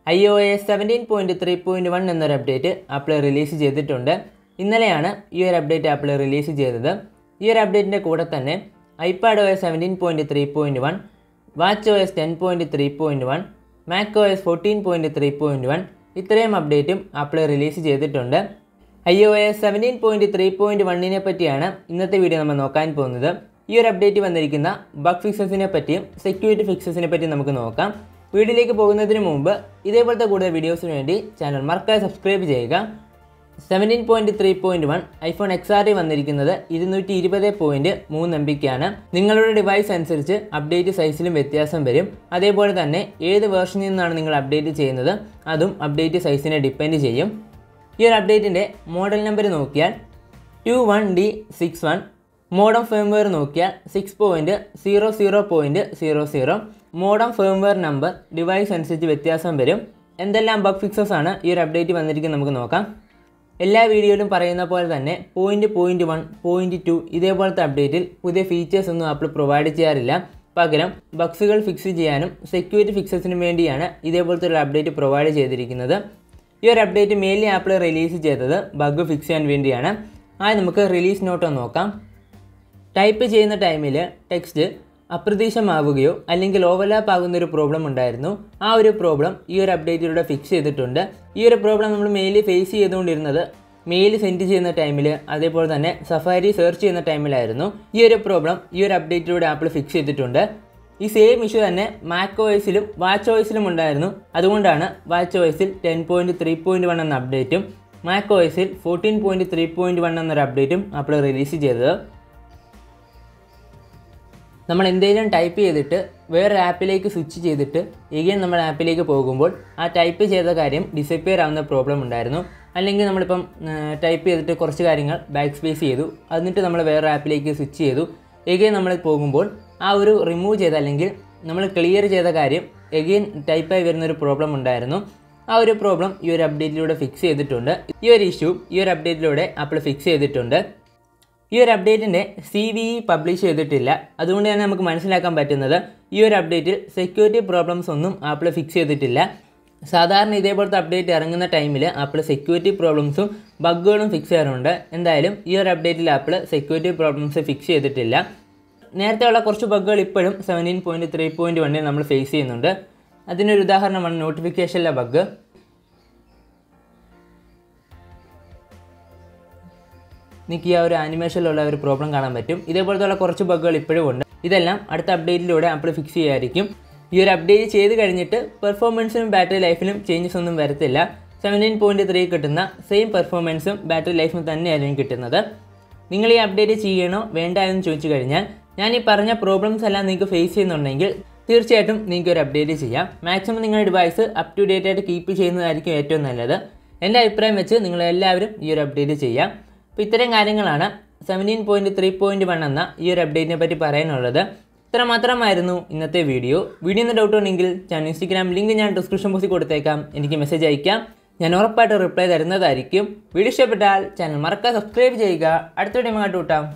iOS 17.3.1 എന്നൊരു update apple release ചെയ്തിട്ടുണ്ട്. ഇന്നലെയാണ് ഈ ഒരു അപ്ഡേറ്റ് ആപ്പിൾ റിലീസ് ചെയ്തത്. ഈ ഒരു അപ്ഡേറ്റിൻ്റെ കൂടെ തന്നെ iPadOS 17.3.1, watchOS 10.3.1, macOS 14.3.1 ഇത്രയും അപ്ഡേറ്റും ആപ്പിൾ റിലീസ് ചെയ്തിട്ടുണ്ട്. iOS 17.3.1 പറ്റിയാണ് ഇന്നത്തെ വീഡിയോ നമ്മൾ നോക്കാൻ പോകുന്നത്. ഈ ഒരു അപ്ഡേറ്റ് വന്നിരിക്കുന്ന ബഗ് ഫിക്സസിനെ പറ്റിയും സെക്യൂരിറ്റി ഫിക്സസിനെ പറ്റിയും നമുക്ക് നോക്കാം. വീഡിയോയിലേക്ക് പോകുന്നതിന് മുമ്പ് ഇതേപോലത്തെ കൂടുതൽ വീഡിയോസിന് വേണ്ടി ചാനൽ മറക്കാതെ സബ്സ്ക്രൈബ് ചെയ്യുക. 17.3.1 iPhone XR വന്നിരിക്കുന്നത് 220.3 MBക്കാണ്. നിങ്ങളുടെ ഡിവൈസ് അനുസരിച്ച് അപ്ഡേറ്റ് സൈസിലും വ്യത്യാസം വരും. അതേപോലെ തന്നെ ഏത് വേർഷനിൽ നിന്നാണ് നിങ്ങൾ അപ്ഡേറ്റ് ചെയ്യുന്നത് അതും അപ്ഡേറ്റ് സൈസിനെ ഡിപ്പെൻഡ് ചെയ്യും. ഈ ഒരു അപ്ഡേറ്റിൻ്റെ മോഡൽ നമ്പർ നോക്കിയാൽ 21D61, മോഡം ഫേംവെയർ നോക്കിയാൽ 6.00.00. മോഡം ഫേംവെയർ നമ്പർ ഡിവൈസ് അനുസരിച്ച് വ്യത്യാസം വരും. എന്തെല്ലാം ബഗ് ഫിക്സസ് ആണ് ഈ ഒരു അപ്ഡേറ്റ് വന്നിരിക്കുന്നത് നമുക്ക് നോക്കാം. എല്ലാ വീഡിയോയിലും പറയുന്ന പോലെ തന്നെ 0.1, 0.2 ഇതേപോലത്തെ അപ്ഡേറ്റിൽ പുതിയ ഫീച്ചേഴ്സ് ഒന്നും ആപ്പിൾ പ്രൊവൈഡ് ചെയ്യാറില്ല. പകരം ബഗ്സുകൾ ഫിക്സ് ചെയ്യാനും സെക്യൂരിറ്റി ഫിക്സസിനും വേണ്ടിയാണ് ഇതേപോലത്തെ ഒരു അപ്ഡേറ്റ് പ്രൊവൈഡ് ചെയ്തിരിക്കുന്നത്. ഈ ഒരു അപ്ഡേറ്റ് മെയിൻലി ആപ്പിൾ റിലീസ് ചെയ്തത് ബഗ് ഫിക്സ് ചെയ്യാൻ വേണ്ടിയാണ്. ആദ്യം നമുക്ക് റിലീസ് നോട്ട് നോക്കാം. ടൈപ്പ് ചെയ്യുന്ന ടൈമിൽ ടെക്സ്റ്റ് അപ്രതീക്ഷിതമാവുകയോ അല്ലെങ്കിൽ ഓവർലാപ്പ് ആകുന്ന ഒരു പ്രോബ്ലം ഉണ്ടായിരുന്നു. ആ ഒരു പ്രോബ്ലം ഈ ഒരു അപ്ഡേറ്റിലൂടെ ഫിക്സ് ചെയ്തിട്ടുണ്ട്. ഈ ഒരു പ്രോബ്ലം നമ്മൾ മെയിലി ഫേസ് ചെയ്തുകൊണ്ടിരുന്നത് മെയിൽ സെൻഡ് ചെയ്യുന്ന ടൈമിൽ, അതേപോലെ തന്നെ സഫാരി സെർച്ച് ചെയ്യുന്ന ടൈമിലായിരുന്നു. ഈ ഒരു പ്രോബ്ലം ഈ ഒരു അപ്ഡേറ്റിലൂടെ ആപ്പിൾ ഫിക്സ് ചെയ്തിട്ടുണ്ട്. ഈ സെയിം ഇഷ്യൂ തന്നെ macOSലും watchOSലും ഉണ്ടായിരുന്നു. അതുകൊണ്ടാണ് watchOSൽ 10.3.1 എന്ന അപ്ഡേറ്റും macOSൽ 14.3.1 എന്നൊരു അപ്ഡേറ്റും ആപ്പിൾ റിലീസ് ചെയ്തത്. നമ്മൾ എന്തെങ്കിലും ടൈപ്പ് ചെയ്തിട്ട് വേറൊരു ആപ്പിലേക്ക് സ്വിച്ച് ചെയ്തിട്ട് എഗെയിൻ നമ്മൾ ആപ്പിലേക്ക് പോകുമ്പോൾ ആ ടൈപ്പ് ചെയ്ത കാര്യം ഡിസപ്പിയർ ആവുന്ന പ്രോബ്ലം ഉണ്ടായിരുന്നു. അല്ലെങ്കിൽ നമ്മളിപ്പം ടൈപ്പ് ചെയ്തിട്ട് കുറച്ച് കാര്യങ്ങൾ ബാക്ക് സ്പേസ് ചെയ്തു, എന്നിട്ട് നമ്മൾ വേറെ ആപ്പിലേക്ക് സ്വിച്ച് ചെയ്തു, എഗെയിൻ നമ്മൾ പോകുമ്പോൾ ആ ഒരു റിമൂവ് ചെയ്ത അല്ലെങ്കിൽ നമ്മൾ ക്ലിയർ ചെയ്ത കാര്യം എഗെയിൻ ടൈപ്പായി വരുന്നൊരു പ്രോബ്ലം ഉണ്ടായിരുന്നു. ആ ഒരു പ്രോബ്ലം ഈ ഒരു അപ്ഡേറ്റിലൂടെ ഫിക്സ് ചെയ്തിട്ടുണ്ട്. ഈ ഒരു ഇഷ്യൂ ഈ ഒരു അപ്ഡേറ്റിലൂടെ ആപ്പിൾ ഫിക്സ് ചെയ്തിട്ടുണ്ട്. ഈ ഒരു അപ്ഡേറ്റിൻ്റെ CVE പബ്ലിഷ് ചെയ്തിട്ടില്ല. അതുകൊണ്ട് തന്നെ നമുക്ക് മനസ്സിലാക്കാൻ പറ്റുന്നത് ഈ ഒരു അപ്ഡേറ്റിൽ സെക്യൂരിറ്റി പ്രോബ്ലംസ് ഒന്നും ആപ്പിൾ ഫിക്സ് ചെയ്തിട്ടില്ല. സാധാരണ ഇതേപോലത്തെ അപ്ഡേറ്റ് ഇറങ്ങുന്ന ടൈമിൽ ആപ്പിൾ സെക്യൂരിറ്റി പ്രോബ്ലംസും ബഗ്ഗുകളും ഫിക്സ് ചെയ്യാറുണ്ട്. എന്തായാലും ഈ ഒരു അപ്ഡേറ്റിൽ ആപ്പിൾ സെക്യൂരിറ്റി പ്രോബ്ലംസ് ഫിക്സ് ചെയ്തിട്ടില്ല. നേരത്തെയുള്ള കുറച്ച് ബഗ്ഗുകൾ ഇപ്പോഴും 17.3.1 നമ്മൾ ഫേസ് ചെയ്യുന്നുണ്ട്. അതിനൊരു ഉദാഹരണമാണ് നോട്ടിഫിക്കേഷനിലെ ബഗ്ഗ്. നിങ്ങൾക്ക് ഈ ആ ഒരു ആനിമേഷനിലുള്ള ഒരു പ്രോബ്ലം കാണാൻ പറ്റും. ഇതേപോലത്തെ കുറച്ച് ബഗ്ഗുകൾ ഇപ്പോഴും ഉണ്ട്. ഇതെല്ലാം അടുത്ത അപ്ഡേറ്റിലൂടെ ആപ്പിൾ ഫിക്സ് ചെയ്യായിരിക്കും. ഈ ഒരു അപ്ഡേറ്റ് ചെയ്ത് കഴിഞ്ഞിട്ട് പെർഫോമൻസിനും ബാറ്ററി ലൈഫിനും ചേഞ്ചസ് ഒന്നും വരത്തില്ല. 17.3 കിട്ടുന്ന സെയിം പെർഫോമൻസും ബാറ്ററി ലൈഫും തന്നെയായിരിക്കും കിട്ടുന്നത്. നിങ്ങൾ ഈ അപ്ഡേറ്റ് ചെയ്യണോ വേണ്ട എന്ന് ചോദിച്ചു കഴിഞ്ഞാൽ, ഞാൻ ഈ പറഞ്ഞ പ്രോബ്ലംസ് എല്ലാം നിങ്ങൾക്ക് ഫേസ് ചെയ്യുന്നുണ്ടെങ്കിൽ തീർച്ചയായിട്ടും നിങ്ങൾക്ക് ഒരു അപ്ഡേറ്റ് ചെയ്യാം. മാക്സിമം നിങ്ങളുടെ ഡിവൈസ് അപ് ടു ഡേറ്റ് ആയിട്ട് കീപ്പ് ചെയ്യുന്നതായിരിക്കും ഏറ്റവും നല്ലത്. എൻ്റെ അഭിപ്രായം വെച്ച് നിങ്ങളെല്ലാവരും ഈ ഒരു അപ്ഡേറ്റ് ചെയ്യാം. അപ്പോൾ ഇത്തരം കാര്യങ്ങളാണ് 17.3.1 എന്ന ഈ ഒരു അപ്ഡേറ്റിനെ പറ്റി പറയാനുള്ളത്. ഇത്ര മാത്രമായിരുന്നു ഇന്നത്തെ വീഡിയോ. വീഡിയോന്ന് ഡൗട്ട് ഉണ്ടെങ്കിൽ ഞാൻ ഇൻസ്റ്റഗ്രാം ലിങ്ക് ഞാൻ ഡിസ്ക്രിപ്ഷൻ ബോക്സിൽ കൊടുത്തേക്കാം. എനിക്ക് മെസ്സേജ് അയക്കാം. ഞാൻ ഉറപ്പായിട്ട് റിപ്ലൈ തരുന്നതായിരിക്കും. വീഡിയോ ഇഷ്ടപ്പെട്ടാൽ ചാനൽ മറക്കാതെ സബ്സ്ക്രൈബ് ചെയ്യുക. അടുത്ത വീഡിയോ കൂട്ടാം.